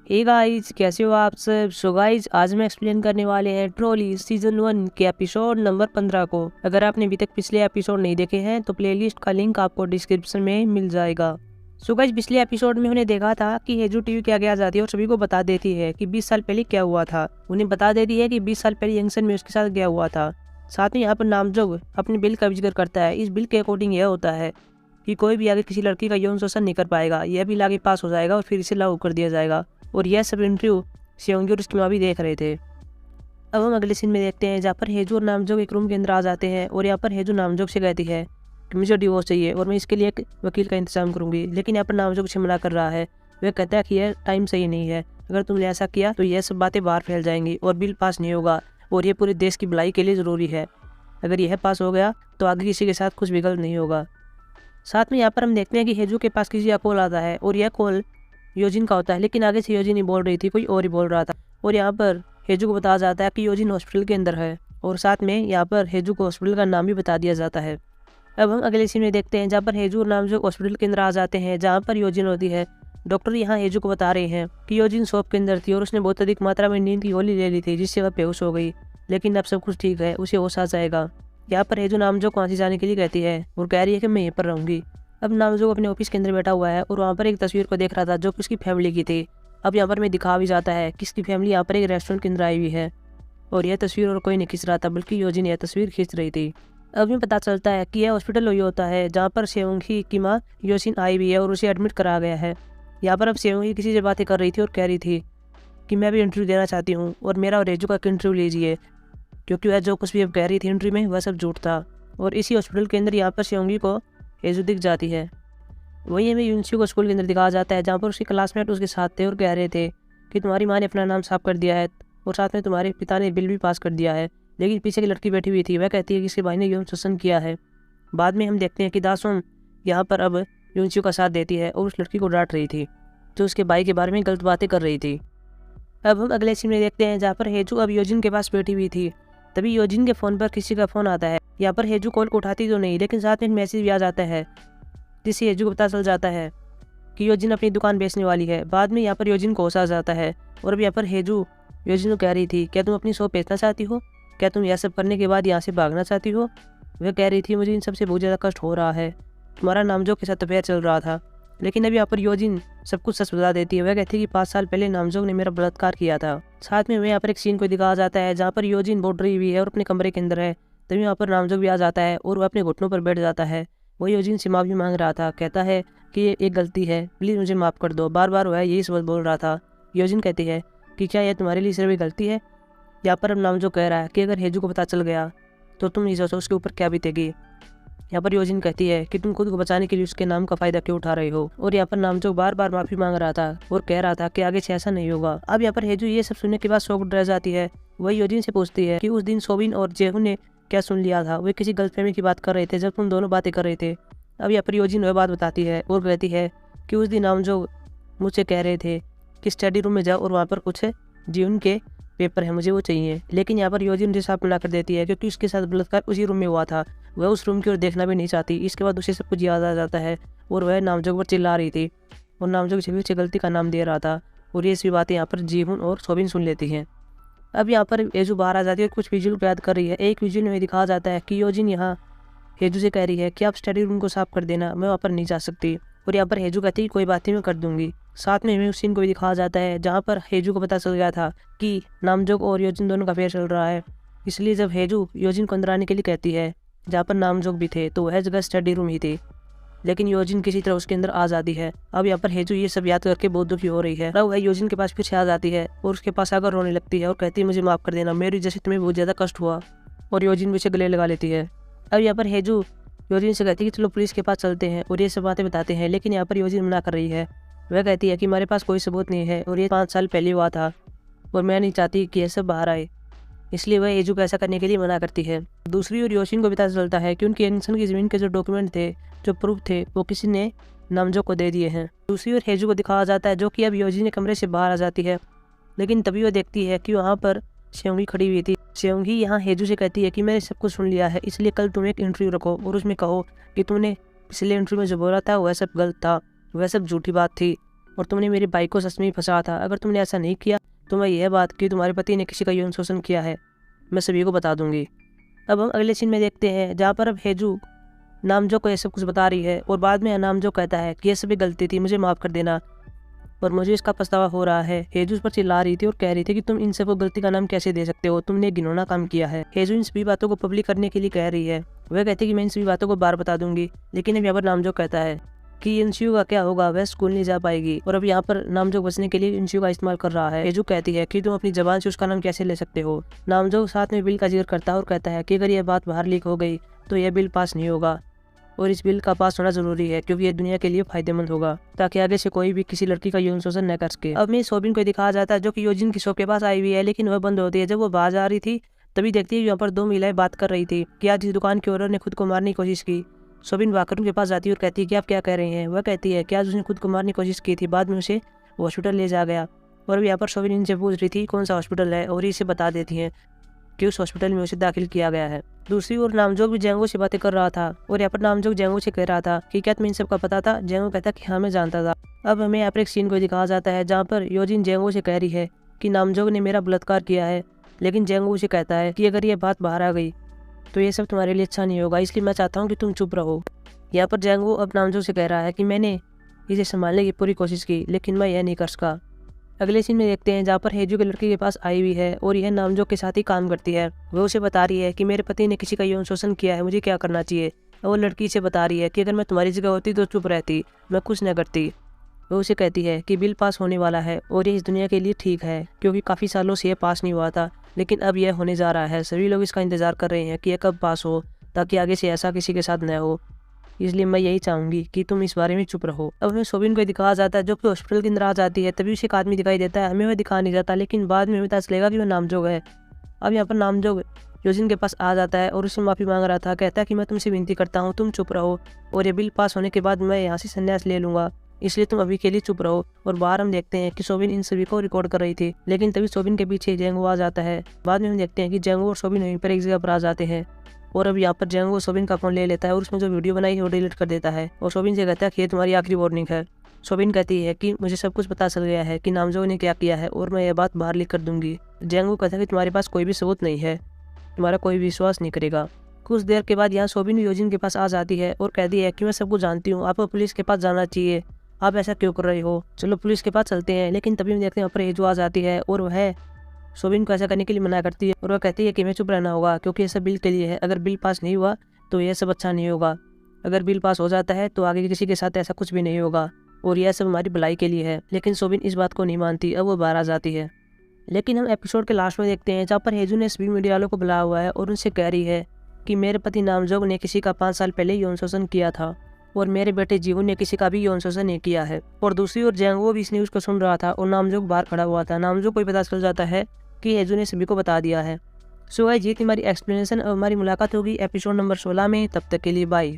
Hey guys, कैसे हो आप सब। सो गाइस, आज हम एक्सप्लेन करने वाले हैं ट्रॉली सीजन 1 के एपिसोड नंबर 15 को। अगर आपने अभी तक पिछले एपिसोड नहीं देखे हैं तो प्लेलिस्ट का लिंक आपको डिस्क्रिप्शन में मिल जाएगा। सो गाइस, पिछले एपिसोड में हमने देखा था कि हेजू टीवी के आगे आ जाती है और सभी को बता देती है कि 20 साल पहले क्या हुआ था। उन्हें बता देती है कि 20 साल पहले यंगसन में उसके साथ क्या हुआ था। साथ में यहाँ पर नामजोग अपने बिल का जिक्र करता है। इस बिल के अकॉर्डिंग यह होता है कि कोई भी आगे किसी लड़की का यौन शोषण नहीं कर पाएगा। यह बिल आगे पास हो जाएगा और फिर इसे लागू कर दिया जाएगा। और यह सब इंटरव्यू सेयोंगी और उसकी माँ भी देख रहे थे। अब हम अगले सीन में देखते हैं जहाँ पर हेजू और नामजोग एक रूम के अंदर आ जाते हैं और यहाँ पर हेजू नामजोग से कहती है कि मुझे डिवोर्स चाहिए और मैं इसके लिए एक वकील का इंतजाम करूंगी। लेकिन यहाँ पर नामजोग से मना कर रहा है। वह कहता है कि यह टाइम सही नहीं है। अगर तुमने ऐसा किया तो यह सब बातें बाहर फैल जाएंगी और बिल पास नहीं होगा और ये पूरे देश की भलाई के लिए ज़रूरी है। अगर यह पास हो गया तो आगे किसी के साथ कुछ भी गलत नहीं होगा। साथ में यहाँ पर हम देखते हैं कि हेजू के पास किसी का कॉल आता है और यह कॉल योजिन का होता है। लेकिन आगे से योजिन नहीं बोल रही थी, कोई और ही बोल रहा था। और यहाँ पर हेजू को बताया जाता है कि योजिन हॉस्पिटल के अंदर है और साथ में यहाँ पर हेजू को हॉस्पिटल का नाम भी बता दिया जाता है। अब हम अगले सीन में देखते हैं जहाँ पर हेजू और नामजोग हॉस्पिटल के अंदर आ जाते हैं जहाँ पर योजिन होती है। डॉक्टर यहाँ हेजू को बता रहे हैं कि योजिन शॉप के अंदर थी और उसने बहुत अधिक मात्रा में नींद की गोली ले ली थी जिससे वह बेहोश हो गई। लेकिन अब सब कुछ ठीक है, उसे होश आ जाएगा। यहाँ पर हेजू नामजोग को वहाँ से जाने के लिए कहती है और कह रही है कि मैं यहीं पर रहूँगी। अब नामजोग अपने ऑफिस के अंदर बैठा हुआ है और वहाँ पर एक तस्वीर को देख रहा था जो कि उसकी फैमिली की थी। अब यहाँ पर मैं दिखा भी जाता है कि इसकी फैमिली यहाँ पर एक रेस्टोरेंट के अंदर आई हुई है और यह तस्वीर और कोई नहीं खींच रहा था बल्कि योजिन यह तस्वीर खींच रही थी। अब हमें पता चलता है कि यह हॉस्पिटल वही होता है जहाँ पर सेयोंगी की माँ योशिन आई हुई है और उसे एडमिट करा गया है। यहाँ पर अब सेयोंगी किसी से बातें कर रही थी और कह रही थी कि मैं भी इंटरव्यू देना चाहती हूँ और मेरा और हेजू का इंटरव्यू लीजिए, क्योंकि वह जो कुछ भी अब कह रही थी इंटरव्यू में वह सब झूठ था। और इसी हॉस्पिटल के अंदर यहाँ पर सेयोंगी को हेजू दिख जाती है। वहीं हमें यूनिसी को स्कूल के अंदर दिखाया जाता है जहाँ पर उसके क्लासमेट उसके साथ थे और कह रहे थे कि तुम्हारी माँ ने अपना नाम साफ कर दिया है और साथ में तुम्हारे पिता ने बिल भी पास कर दिया है। लेकिन पीछे की लड़की बैठी हुई थी, वह कहती है कि इसके भाई ने यौन शोषण किया है। बाद में हम देखते हैं कि दासोम यहाँ पर अब यूनिसी का साथ देती है और उस लड़की को डांट रही थी जो उसके भाई के बारे में गलत बातें कर रही थी। अब हम अगले सीन में देखते हैं जहाँ पर हेजू अब योजिन के पास बैठी हुई थी। तभी योजिन के फ़ोन पर किसी का फ़ोन आता है। यहाँ पर हेजू कॉल को उठाती तो नहीं, लेकिन साथ में एक मैसेज भी आ जाता है जिससे हेजू को पता चल जाता है कि योजिन अपनी दुकान बेचने वाली है। बाद में यहाँ पर योजिन को होश आ जाता है और अब यहाँ पर हेजू योजिन को कह रही थी क्या तुम अपनी शॉप बेचना चाहती हो, क्या तुम यह सब करने के बाद यहाँ से भागना चाहती हो। वह कह रही थी मुझे इन सबसे बहुत ज़्यादा कष्ट हो रहा है, तुम्हारा नामजोग के साथ अफेयर चल रहा था। लेकिन अब यहाँ पर योजिन सब कुछ सच बता देती है। वह कहती है कि 5 साल पहले नामजोग ने मेरा बलात्कार किया था। साथ में हमें यहाँ पर एक सीन को दिखाया जाता है जहाँ पर योजिन बोल रही हुई है और अपने कमरे के अंदर है। तभी यहाँ पर नामजोग भी आ जाता है और वह अपने घुटनों पर बैठ जाता है। वो योजिन से माफ़ी मांग रहा था, कहता है कि ये एक गलती है, प्लीज़ मुझे माफ़ कर दो। बार बार वह यही शब्द बोल रहा था। योजिन कहती है कि क्या यह तुम्हारे लिए सिर्फ एक गलती है। यहाँ पर अब नामजोग कह रहा है कि अगर हेजू को पता चल गया तो तुम नहीं सोचो उसके ऊपर क्या बीतेगी। यहाँ पर योजिन कहती है कि तुम खुद को बचाने के लिए उसके नाम का फ़ायदा क्यों उठा रहे हो। और यहाँ पर नामजोग बार बार माफ़ी मांग रहा था और कह रहा था कि आगे से ऐसा नहीं होगा। अब यहाँ पर हेजू ये सब सुनने के बाद शॉक रह जाती है। वही योजिन से पूछती है कि उस दिन सोबिन और जेहू ने क्या सुन लिया था। वे किसी गलतफहमी की बात कर रहे थे जब तुम दोनों बातें कर रहे थे। अब यहाँ पर योजिन वह बात बताती है और कहती है कि उस दिन नामजोग मुझसे कह रहे थे कि स्टडी रूम में जाओ और वहाँ पर कुछ जीवन के पेपर है, मुझे वो चाहिए। लेकिन यहाँ पर योजिन मुझे साफ मना कर देती है क्योंकि उसके साथ बलात्कार उसी रूम में हुआ था। वह उस रूम की ओर देखना भी नहीं चाहती। इसके बाद उसे सब कुछ याद आ जाता है और वह नामजोग पर चिल्ला रही थी और नामजोग से भी उसे गलती का नाम दे रहा था। और ये सभी बातें यहाँ पर जीहुन और सोबिन सुन लेती हैं। अब यहाँ पर हेजू बाहर आ जाती है और कुछ विजुअल को याद कर रही है। एक विजुअल में दिखाया जाता है कि योजिन यहाँ हेजू से कह रही है कि आप स्टडी रूम को साफ कर देना, मैं वहाँ पर नहीं जा सकती। और यहाँ पर हेजू कहती है कोई बात नहीं, मैं कर दूंगी। साथ में हमें उस सीन को भी दिखाया जाता है जहाँ पर हेजू को पता चल गया था कि नामजोग और योजिन दोनों का अफेयर चल रहा है। इसलिए जब हेजू योजिन को अंदर आने के लिए कहती है जहाँ पर नामजोग भी थे तो वह जगह स्टडी रूम ही थी। लेकिन योजिन किसी तरह उसके अंदर आ जाती है। अब यहाँ पर हेजू ये सब याद करके बहुत दुखी हो रही है। अब वह योजिन के पास फिर से आ जाती है और उसके पास आकर रोने लगती है और कहती है मुझे माफ़ कर देना, मेरी वजह से तुम्हें बहुत ज़्यादा कष्ट हुआ। और योजिन भी उसे गले लगा लेती है। अब यहाँ पर हेजू योजिन से कहती है कि चलो पुलिस के पास चलते हैं और ये सब बातें बताते हैं। लेकिन यहाँ पर योजिन मना कर रही है। वह कहती है कि हमारे पास कोई सबूत नहीं है और ये 5 साल पहले हुआ था और मैं नहीं चाहती कि यह सब बाहर आए, इसलिए वह हेजू को ऐसा करने के लिए मना करती है। दूसरी ओर योशिन को पता चलता है कि उनकी एनसन की ज़मीन के जो डॉक्यूमेंट थे, जो प्रूफ थे, वो किसी ने नामजोग को दे दिए हैं। दूसरी ओर हेजू को दिखाया जाता है जो कि अब योजिन के कमरे से बाहर आ जाती है। लेकिन तभी वह देखती है कि वहाँ पर सेयोंगी खड़ी हुई थी। सेयोंगी यहाँ हेजू से कहती है कि मैंने सब कुछ सुन लिया है, इसलिए कल तुम एक इंटरव्यू रखो और उसमें कहो कि तुमने पिछले इंटरव्यू में जो बोला था वह सब गलत था, वह सब झूठी बात थी। और तुमने मेरे भाई को सच में फंसा था। अगर तुमने ऐसा नहीं किया तो मैं यह बात कि तुम्हारे पति ने किसी का यौन शोषण किया है मैं सभी को बता दूंगी। अब हम अगले सीन में देखते हैं जहाँ पर अब हेजू नामजो को ये सब कुछ बता रही है और बाद में नामजो कहता है कि ये सभी गलती थी, मुझे माफ़ कर देना और मुझे इसका पछतावा हो रहा है। हेजू उस पर चिल्ला रही थी और कह रही थी कि तुम इन सबको गलती का नाम कैसे दे सकते हो, तुमने घिनौना काम किया है। हेजू इन सभी बातों को पब्लिक करने के लिए कह रही है। वह कहती है कि मैं इन सभी बातों को बार बता दूंगी, लेकिन अब यहाँ पर नामजो कहता है कि इंशियो का क्या होगा, वह स्कूल नहीं जा पाएगी और अब यहाँ पर नामजो बचने के लिए इंशियो का इस्तेमाल कर रहा है। हेजू कहती है कि तुम अपनी जबान से उसका नाम कैसे ले सकते हो। नामजो साथ में बिल का जिक्र करता है और कहता है कि अगर यह बात बाहर लीक हो गई तो यह बिल पास नहीं होगा और इस बिल का पास होना जरूरी है क्योंकि ये दुनिया के लिए फायदेमंद होगा ताकि आगे से कोई भी किसी लड़की का यौन शोषण न कर सके। अब में सोबिन को दिखाया जाता है जो कि योजिन की शॉप के पास आई हुई है, लेकिन वह बंद होती है। जब वो बाहर जा रही थी तभी देखती है यहाँ पर दो महिलाएं बात कर रही थी कि आज इस दुकान के ओनर ने खुद को मारने की कोशिश की। सोबिन वाकर उनके पास जाती है और कहती है कि आप क्या कह रहे हैं। वह कहती है कि आज उसने खुद को मारने की कोशिश की थी, बाद में उसे हॉस्पिटल ले जा गया। और अब यहाँ पर सोबिन इनसे पूछ रही थी कौन सा हॉस्पिटल है और इसे बता देती है कि उस हॉस्पिटल में उसे दाखिल किया गया है। दूसरी ओर नामजोग भी जेंगो से बातें कर रहा था और यहाँ पर नामजोग जेंगो से कह रहा था कि क्या तुम्हें इन सब का पता था। जेंगो कहता कि हाँ मैं जानता था। अब हमें यहाँ पर एक सीन को दिखाया जाता है जहाँ पर योजिन जेंगो से कह रही है कि नामजोग ने मेरा बलात्कार किया है, लेकिन जेंगो उसे कहता है कि अगर ये बात बाहर आ गई तो ये सब तुम्हारे लिए अच्छा नहीं होगा, इसलिए मैं चाहता हूँ कि तुम चुप रहो। यहाँ पर जेंगो अब नामजोग से कह रहा है कि मैंने इसे संभालने की पूरी कोशिश की लेकिन मैं यह नहीं कर सका। अगले सीन में देखते हैं जहाँ पर हेजू के लड़के के पास आई हुई है और यह नामजो के साथ ही काम करती है। वह उसे बता रही है कि मेरे पति ने किसी का यौन शोषण किया है, मुझे क्या करना चाहिए। वो लड़की से बता रही है कि अगर मैं तुम्हारी जगह होती तो चुप रहती, मैं कुछ न करती। वह उसे कहती है कि बिल पास होने वाला है और ये इस दुनिया के लिए ठीक है क्योंकि काफ़ी सालों से यह पास नहीं हुआ था, लेकिन अब यह होने जा रहा है। सभी लोग इसका इंतजार कर रहे हैं कि यह कब पास हो ताकि आगे से ऐसा किसी के साथ न हो, इसलिए मैं यही चाहूंगी कि तुम इस बारे में चुप रहो। अब हमें सोबिन को दिखाया जाता है जो कि हॉस्पिटल के अंदर आ जाती है। तभी उसे एक आदमी दिखाई देता है, हमें वह दिखा नहीं जाता, लेकिन बाद में पता चलेगा कि वह नामजोग है। अब यहाँ पर नामजोग योजिन के पास आ जाता है और उससे माफ़ी मांग रहा था। कहता है कि मैं तुमसे विनती करता हूँ तुम चुप रहो और ये बिल पास होने के बाद मैं यहाँ से संन्यास ले लूँगा, इसलिए तुम अभी के लिए चुप रहो। और बाहर हम देखते हैं कि सोबिन इन सभी को रिकॉर्ड कर रही थी, लेकिन तभी सोबिन के पीछे जेंगो आ जाता है। बाद में हम देखते हैं कि जेंगो और सोबिन वहीं पर एक जगह पर आ जाते हैं और अब यहाँ पर जेंगो सोबिन का फोन ले लेता है और उसमें जो वीडियो बनाई है वो डिलीट कर देता है और सोबिन से कहता है कि ये तुम्हारी आखिरी वार्निंग है। सोबिन कहती है कि मुझे सब कुछ पता चल गया है कि नामजो ने क्या किया है और मैं ये बात बाहर लिख कर दूंगी। जेंगो कहता है कि तुम्हारे पास कोई भी सबूत नहीं है, तुम्हारा कोई विश्वास नहीं करेगा। कुछ देर के बाद यहाँ सोबिन योजिन के पास आ जाती है और कहती है कि मैं सब कुछ जानती हूँ, आपको पुलिस के पास जाना चाहिए, आप ऐसा क्यों कर रहे हो, चलो पुलिस के पास चलते हैं। लेकिन तभी हम देखते हैं वहाँ पर हेजू आ जाती है और वह सोबिन को ऐसा करने के लिए मना करती है और वह कहती है कि मैं चुप रहना होगा क्योंकि ये सब बिल के लिए है। अगर बिल पास नहीं हुआ तो यह सब अच्छा नहीं होगा, अगर बिल पास हो जाता है तो आगे किसी के साथ ऐसा कुछ भी नहीं होगा और यह सब हमारी भलाई के लिए है। लेकिन सोबिन इस बात को नहीं मानती, अब वो बाहर आ जाती है। लेकिन हम एपिसोड के लास्ट में देखते हैं जहाँ पर हेजू ने सभी मीडिया वालों को बुलाया हुआ है और उनसे कह रही है कि मेरे पति नामजोग ने किसी का 5 साल पहले यौन शोषण किया था और मेरे बेटे जीवन ने किसी का भी यौन शोषण नहीं किया है। और दूसरी ओर जेंगो भी इस न्यूज़ को सुन रहा था और नामजोग बाहर खड़ा हुआ था। नामजोग को पता चल जाता है कि हेजू ने सभी को बता दिया है। सो गाइस ये थी हमारी एक्सप्लेनेशन और हमारी मुलाकात होगी एपिसोड नंबर 16 में। तब तक के लिए बाय।